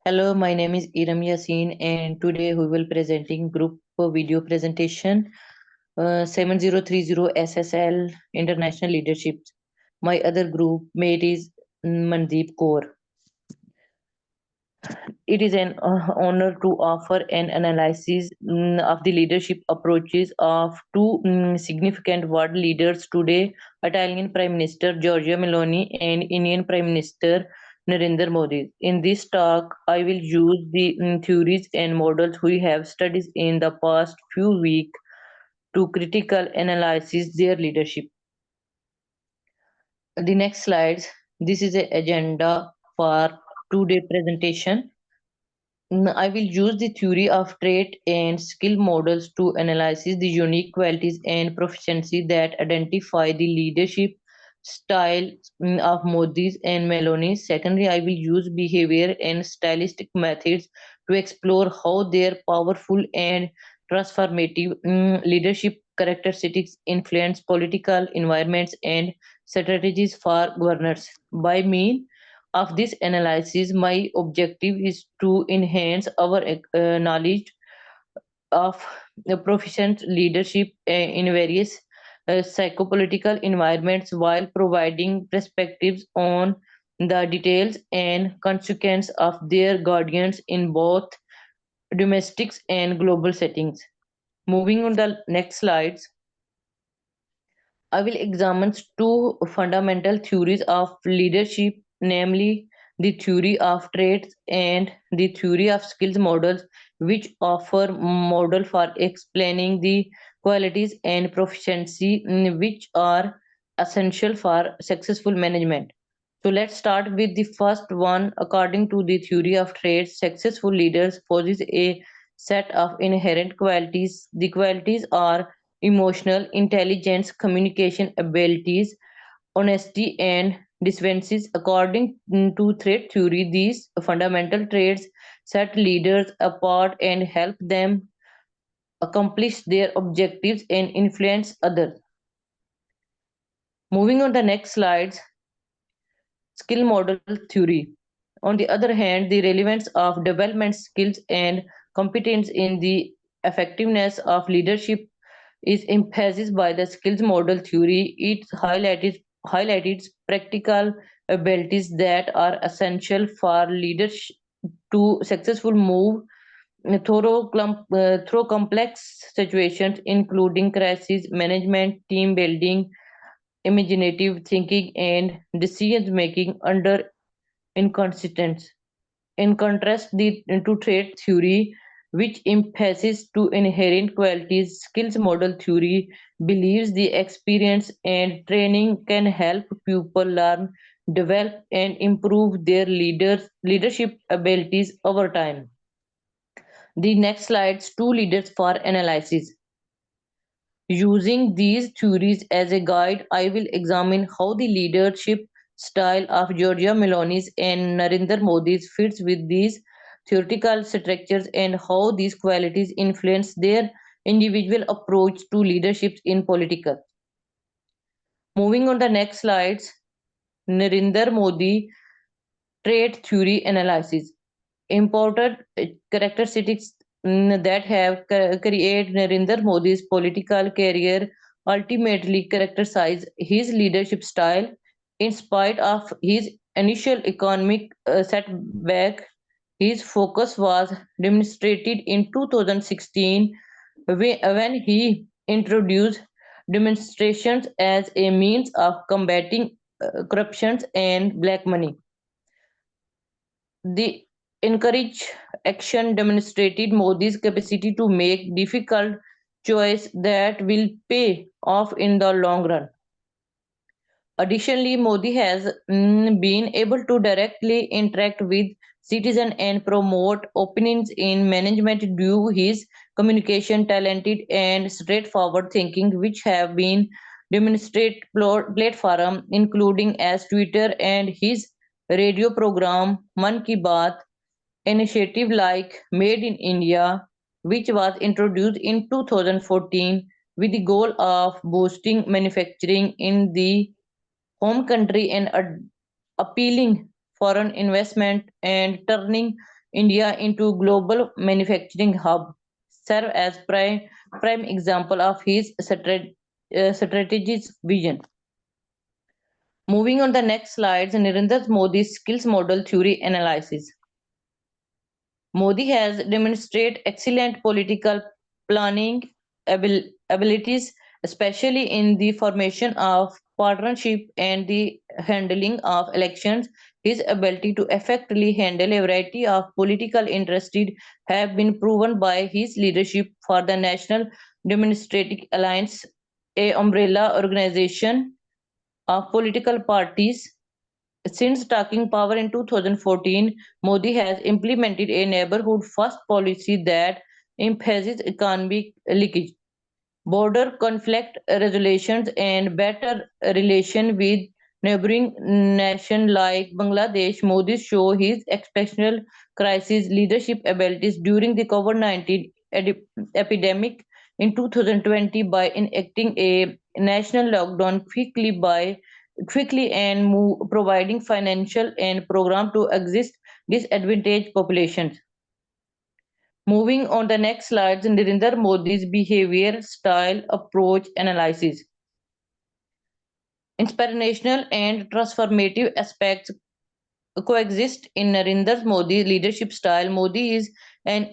Hello, my name is Iram Yasin, and today we will presenting group video presentation 7030 SSL International Leadership. My other group mate is Mandeep Kaur. It is an honor to offer an analysis of the leadership approaches of two significant world leaders today, Italian Prime Minister Giorgia Meloni and Indian Prime Minister Narendra Modi. In this talk, I will use the theories and models we have studied in the past few weeks to critical analysis their leadership. The next slides. This is the agenda for today presentation. I will use the theory of trait and skill models to analyze the unique qualities and proficiency that identify the leadership style of Modi's and Meloni's. Secondly, I will use behavior and stylistic methods to explore how their powerful and transformative leadership characteristics influence political environments and strategies for governors. By means of this analysis, my objective is to enhance our knowledge of proficient leadership in various psychopolitical environments while providing perspectives on the details and consequences of their guardians in both domestics and global settings. Moving on the next slides, I will examine two fundamental theories of leadership, namely the theory of traits and the theory of skills models, which offer model for explaining the qualities and proficiency which are essential for successful management. So let's start with the first one. According to the theory of traits, successful leaders possess a set of inherent qualities. The qualities are emotional intelligence, communication abilities, honesty, and dispenses. According to trait theory, these fundamental traits set leaders apart and help them accomplish their objectives and influence others. Moving on the next slides, skill model theory. On the other hand, the relevance of development skills and competence in the effectiveness of leadership is emphasized by the skills model theory. It highlighted practical abilities that are essential for leaders to successful move through complex situations, including crisis management, team building, imaginative thinking, and decision making under inconsistence. In contrast, the to trait theory, which emphasizes to inherent qualities, skills model theory believes the experience and training can help people learn, develop, and improve their leadership abilities over time. The next slides, two leaders for analysis. Using these theories as a guide, I will examine how the leadership style of Giorgia Meloni's and Narendra Modi's fits with these theoretical structures and how these qualities influence their individual approach to leadership in political. Moving on the next slides, Narendra Modi trait theory analysis. Important characteristics that have created Narendra Modi's political career ultimately characterize his leadership style. In spite of his initial economic setback, his focus was demonstrated in 2016 when he introduced demonstrations as a means of combating corruption and black money. The encourage action demonstrated Modi's capacity to make difficult choices that will pay off in the long run. Additionally, Modi has been able to directly interact with citizens and promote opinions in management due his communication talented and straightforward thinking, which have been demonstrate platform including as Twitter and his radio program Man Ki Baat initiative like Made in India, which was introduced in 2014 with the goal of boosting manufacturing in the home country and appealing foreign investment and turning India into global manufacturing hub, serve as prime example of his strategic vision. Moving on the next slides, Narendra Modi's skills model theory analysis. Modi has demonstrated excellent political planning abilities, especially in the formation of partnership and the handling of elections. His ability to effectively handle a variety of political interests have been proven by his leadership for the National Democratic Alliance, a umbrella organization of political parties. Since taking power in 2014, Modi has implemented a neighborhood first policy that emphasizes economic leakage, border conflict resolutions, and better relation with neighboring nations like Bangladesh. Modi show his exceptional crisis leadership abilities during the COVID-19 epidemic in 2020 by enacting a national lockdown quickly and providing financial and program to exist disadvantaged populations. Moving on the next slides, Narendra Modi's behavior, style, approach, analysis. Inspirational and transformative aspects coexist in Narendra Modi's leadership style. Modi is an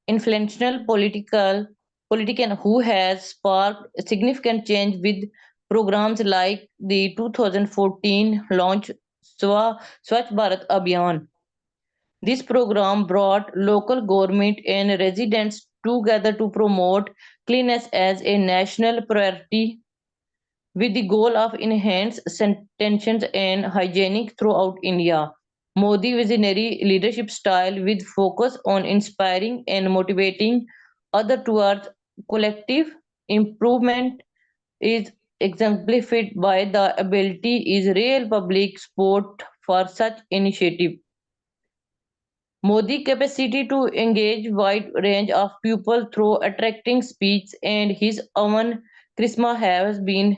influential politician who has sparked significant change with programs like the 2014 launch Swachh Bharat Abhiyan. This program brought local government and residents together to promote cleanliness as a national priority with the goal of enhanced sanitation and hygienic throughout India. Modi visionary leadership style with focus on inspiring and motivating others towards collective improvement is exemplified by the ability is real public support for such initiative. Modi's capacity to engage wide range of people through attracting speech and his own charisma has been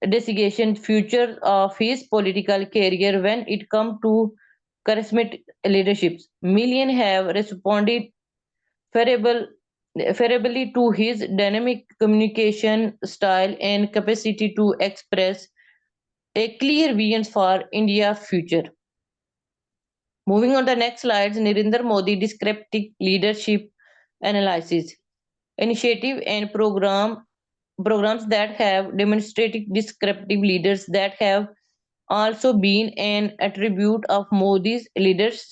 designation future of his political career when it comes to charismatic leaderships. Millions have responded favorable, favorably to his dynamic communication style and capacity to express a clear vision for India's future. Moving on the next slides, Narendra Modi descriptive leadership analysis, initiative and programs that have demonstrated descriptive leaders that have also been an attribute of Modi's leadership.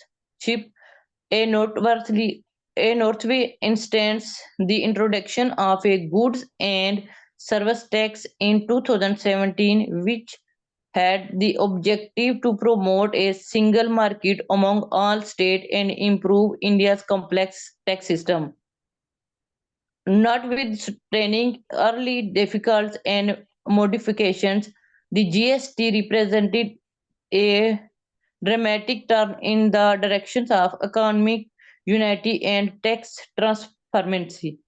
A noteworthy, a noteworthy instance, the introduction of a goods and service tax in 2017, which had the objective to promote a single market among all states and improve India's complex tax system. Notwithstanding early difficulties and modifications, the GST represented a dramatic turn in the directions of economic unity and tax transparency.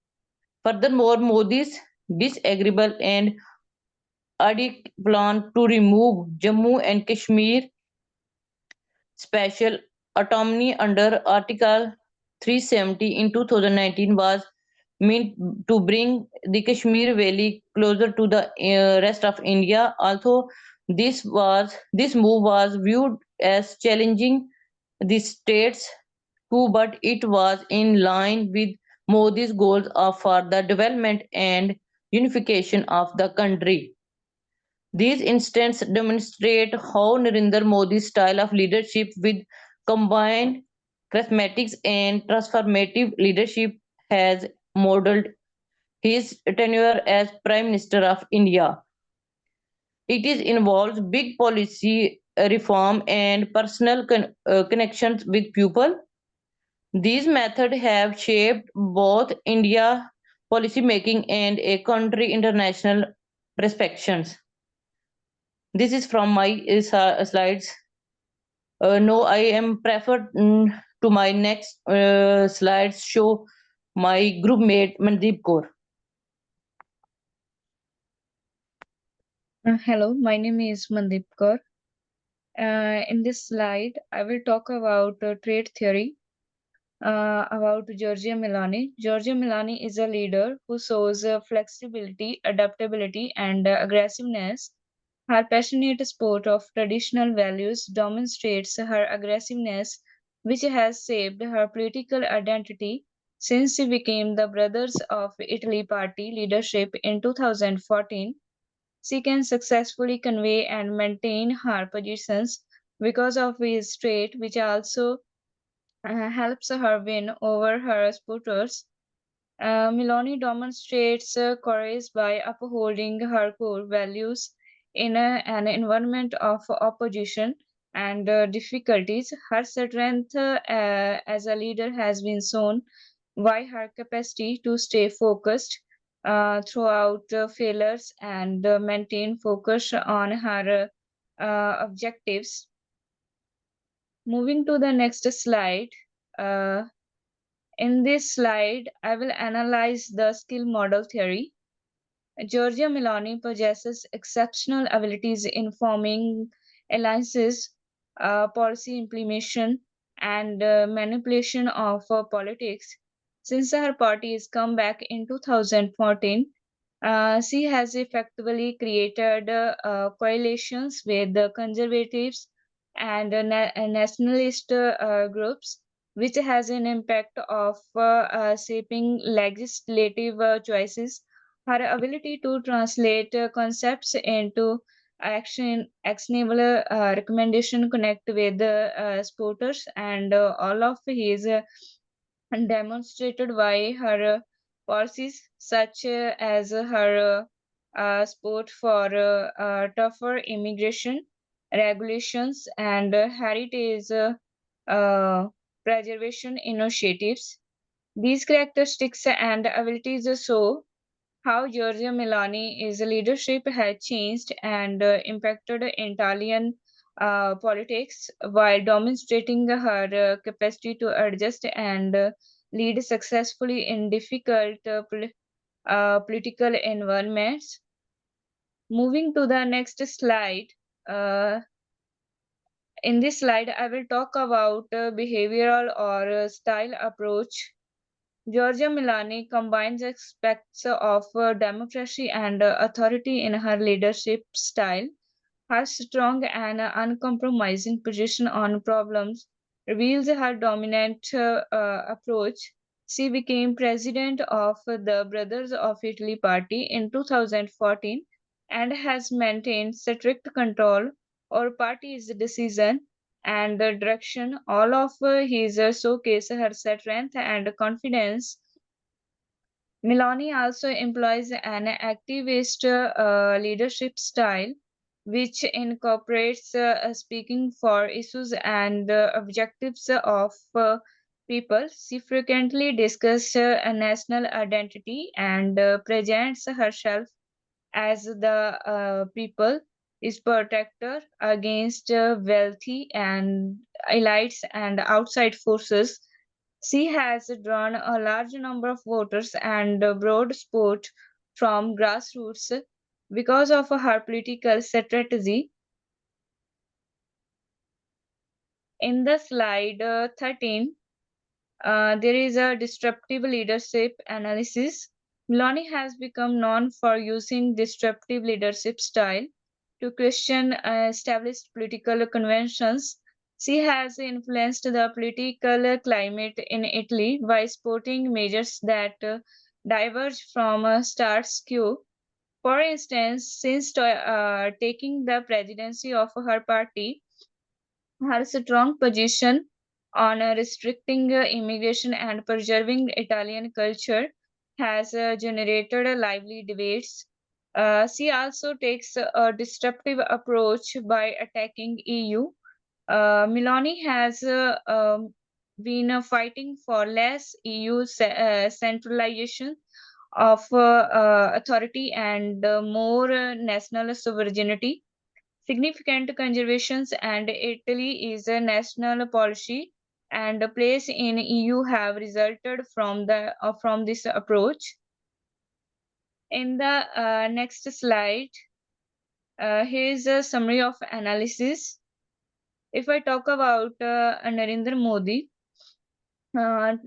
Furthermore, Modi's disagreeable and adequate plan to remove Jammu and Kashmir special autonomy under Article 370 in 2019 was meant to bring the Kashmir Valley closer to the rest of India. Although this move was viewed as challenging the states too, but it was in line with Modi's goals of for the development and unification of the country. These instances demonstrate how Narendra Modi's style of leadership with combined charismatics and transformative leadership has modeled his tenure as Prime Minister of India. It is involves big policy reform and personal connections with people. These methods have shaped both India policy making and a country international perspectives. This is from my slides. No, I am preferred to my next slides show my group mate Mandeep Kaur. Hello, my name is Mandip Kaur. In this slide, I will talk about trade theory. about Giorgia Meloni. Giorgia Meloni is a leader who shows flexibility, adaptability, and aggressiveness. Her passionate support of traditional values demonstrates her aggressiveness, which has shaped her political identity since she became the Brothers of Italy party leadership in 2014. She can successfully convey and maintain her positions because of his trait, which also helps her win over her supporters. Miloni demonstrates courage by upholding her core values in an environment of opposition and difficulties. Her strength as a leader has been shown by her capacity to stay focused throughout failures and maintain focus on her objectives. Moving to the next slide. Uh, in this slide, I will analyze the skill model theory. Giorgia Meloni possesses exceptional abilities in forming alliances, policy implementation, and manipulation of politics. Since her party's comeback in 2014, she has effectively created coalitions with the conservatives and nationalist groups, which has an impact of shaping legislative choices. Her ability to translate concepts into actionable recommendation connect with supporters and all of his demonstrated by her policies such as her support for tougher immigration regulations and heritage uh, preservation initiatives. These characteristics and abilities show how Giorgia Meloni's leadership had changed and impacted Italian politics while demonstrating her capacity to adjust and lead successfully in difficult political environments. Moving to the next slide. Uh, in this slide, I will talk about behavioral or style approach. Giorgia Meloni combines aspects of democracy and authority in her leadership style. Her strong and uncompromising position on problems reveals her dominant approach. She became president of the Brothers of Italy party in 2014 and has maintained strict control over party's decision and the direction. All of his showcase her strength and confidence. Milani also employs an activist leadership style, which incorporates speaking for issues and objectives of people. She frequently discusses a national identity and presents herself as the people is protector against wealthy and elites and outside forces. She has drawn a large number of voters and broad support from grassroots because of her political strategy. In the slide 13, there is a disruptive leadership analysis. Meloni has become known for using disruptive leadership style to question established political conventions. She has influenced the political climate in Italy by supporting measures that diverge from status quo. For instance, since taking the presidency of her party, her strong position on restricting immigration and preserving Italian culture has generated lively debates. She also takes a disruptive approach by attacking EU. Meloni has been fighting for less EU centralization of authority and more national sovereignty. Significant conservations and Italy is a national policy and a place in EU have resulted from this approach. In the next slide, here is a summary of analysis. If I talk about Narendra Modi, uh,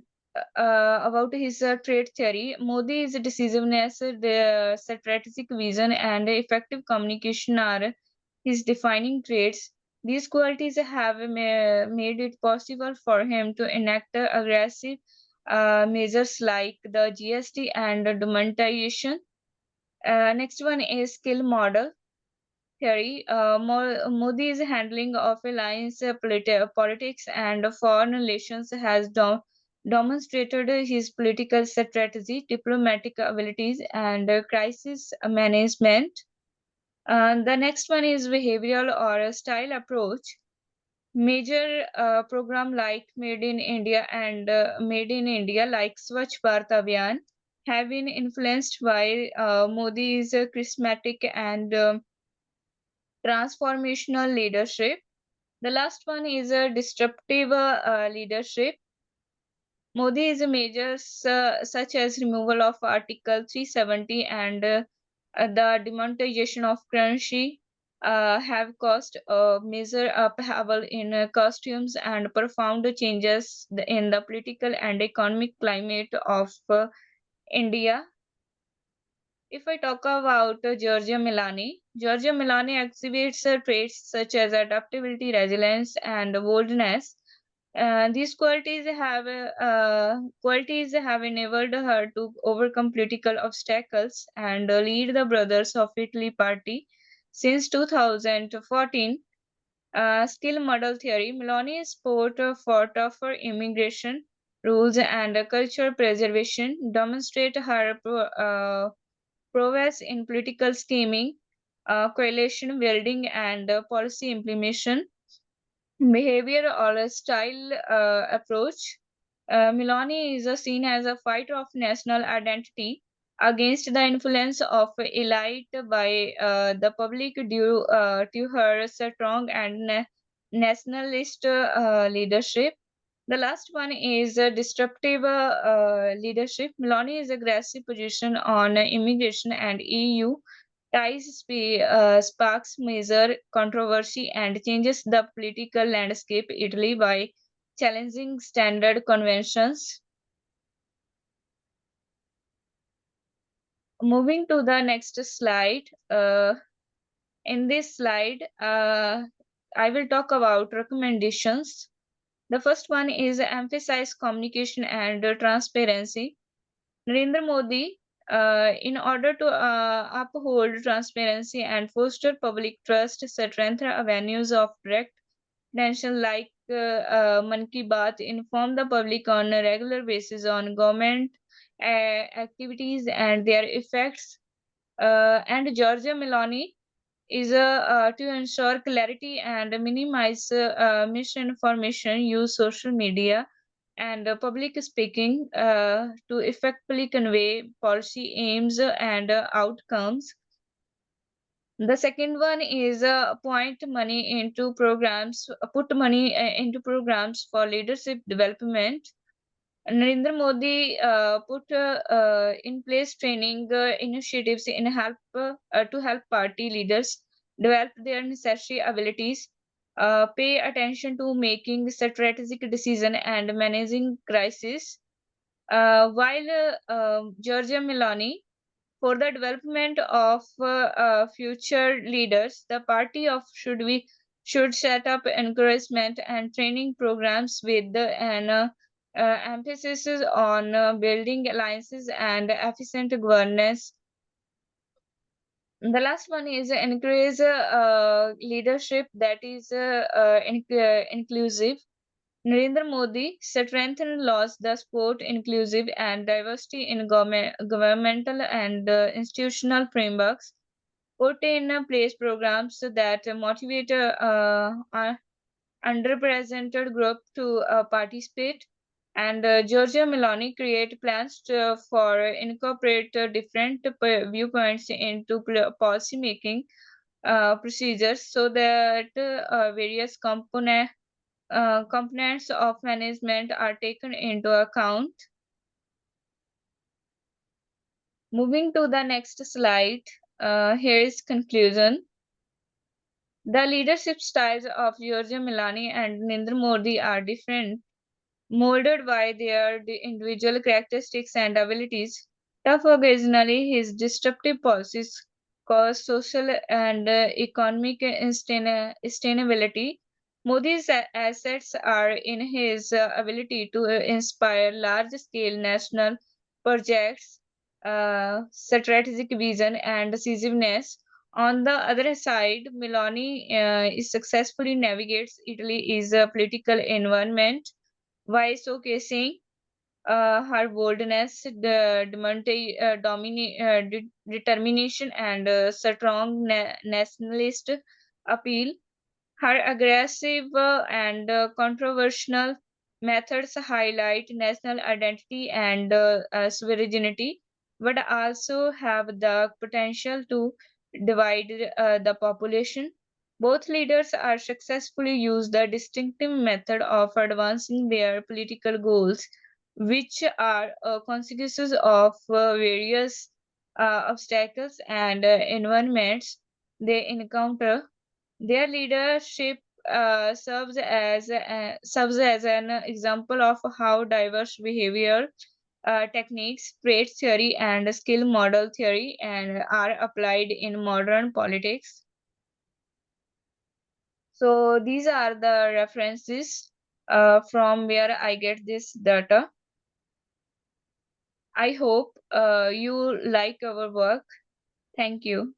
about his trait theory. Modi is decisiveness, the strategic vision, and effective communication are his defining traits. These qualities have made it possible for him to enact aggressive measures like the GST and demonetization. Next one is skill model theory. Modi's handling of alliance politics and foreign relations has demonstrated his political strategy, diplomatic abilities, and crisis management. The next one is behavioral or style approach. Major program like Made in India like Swachh Bharat Abhiyan have been influenced by Modi's charismatic and transformational leadership. The last one is a disruptive leadership. Modi is a measures such as removal of Article 370 and the demonetization of currency have caused a major upheaval in costumes and profound changes in the political and economic climate of India. If I talk about Giorgia Melani exhibits traits such as adaptability, resilience, and boldness. These qualities have enabled her to overcome political obstacles and lead the Brothers of Italy party since 2014. Skill model theory. Meloni support for tougher immigration rules and cultural preservation demonstrate her prowess in political scheming, coalition building, and policy implementation. Behavior or a style approach. Milani is seen as a fighter of national identity against the influence of elite by the public due to her strong and nationalist leadership. The last one is disruptive leadership. Meloni's aggressive position on immigration and EU ties sparks major controversy and changes the political landscape Italy by challenging standard conventions. Moving to the next slide. In this slide, I will talk about recommendations. The first one is emphasize communication and transparency. Narendra Modi, in order to uphold transparency and foster public trust, strengthen avenues of direct attention like Man Ki Baat, inform the public on a regular basis on government activities and their effects. And Giorgia Meloni is to ensure clarity and minimize misinformation, use social media and public speaking to effectively convey policy aims and outcomes. The second one is put money into programs for leadership development. Narendra Modi put in place training initiatives to help party leaders develop their necessary abilities, pay attention to making strategic decision and managing crisis. While Giorgia Meloni for the development of future leaders, the party of should set up encouragement and training programs with an emphasis on building alliances and efficient governance. The last one is encourage leadership that is inclusive. Narendra Modi strengthened laws that support inclusive and diversity in governmental and institutional frameworks, put in place programs that motivate underrepresented group to participate, and Giorgia Meloni create plans for incorporate different viewpoints into policy making procedures so that various components of management are taken into account. Moving to the next slide, here is conclusion. The leadership styles of Giorgia Meloni and Narendra Modi are different, molded by their individual characteristics and abilities. Tough occasionally, his disruptive policies cause social and economic instability. Modi's assets are in his ability to inspire large scale national projects, strategic vision, and decisiveness. On the other side, Meloni is successfully navigates Italy's political environment while showcasing her boldness, determination, and strong nationalist appeal. Her aggressive and controversial methods highlight national identity and sovereignty, but also have the potential to divide the population. Both leaders are successfully use the distinctive method of advancing their political goals, which are consequences of various obstacles and environments they encounter. Their leadership serves as an example of how diverse behavior techniques, trait theory, and skill model theory and are applied in modern politics. So these are the references from where I get this data. I hope you like our work. Thank you.